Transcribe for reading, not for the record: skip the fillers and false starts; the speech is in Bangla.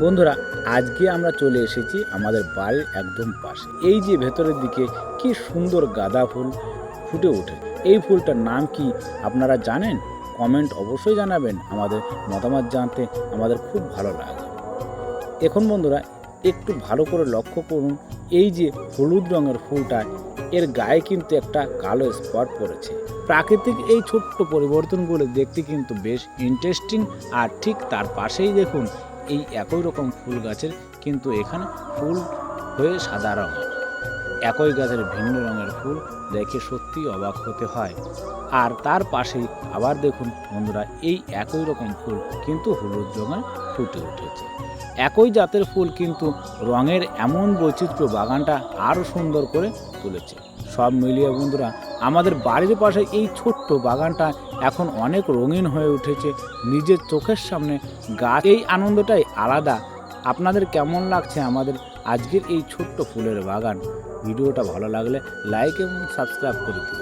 বন্ধুরা, আজকে আমরা চলে এসেছি আমাদের বাড়ির একদম পাশে। এই যে ভেতরের দিকে কি সুন্দর গাঁদা ফুল ফুটে ওঠে। এই ফুলটার নাম কি আপনারা জানেন? কমেন্ট অবশ্যই জানাবেন। আমাদের মতামত জানতে আমাদের খুব ভালো লাগে। এখন বন্ধুরা একটু ভালো করে লক্ষ্য করুন, এই যে হলুদ রঙের ফুলটা, এর গায়ে কিন্তু একটা কালো স্পট পড়েছে। প্রাকৃতিক এই ছোট্ট পরিবর্তনগুলো দেখতে কিন্তু বেশ ইন্টারেস্টিং। আর ঠিক তার পাশেই দেখুন, এই একই রকম ফুল গাছের কিন্তু এখানে ফুল হয়ে সাদা রঙের। একই গাছের ভিন্ন রঙের ফুল দেখে সত্যি অবাক হতে হয়। আর তার পাশেই আবার দেখুন বন্ধুরা, এই একই রকম ফুল কিন্তু হলুদ রঙের ফুটে উঠেছে। একই জাতের ফুল কিন্তু রঙের এমন বৈচিত্র্য বাগানটা আরও সুন্দর করে তুলেছে। সব মিলিয়ে বন্ধুরা, আমাদের বাড়ির পাশে এই ছোট্ট বাগানটা এখন অনেক রঙিন হয়ে উঠেছে নিজের চোখের সামনে। গাছ, এই আনন্দটাই আলাদা। আপনাদের কেমন লাগছে আমাদের আজকের এই ছোট্ট ফুলের বাগান? ভিডিওটা ভালো লাগলে লাইক এবং সাবস্ক্রাইব করে দিন।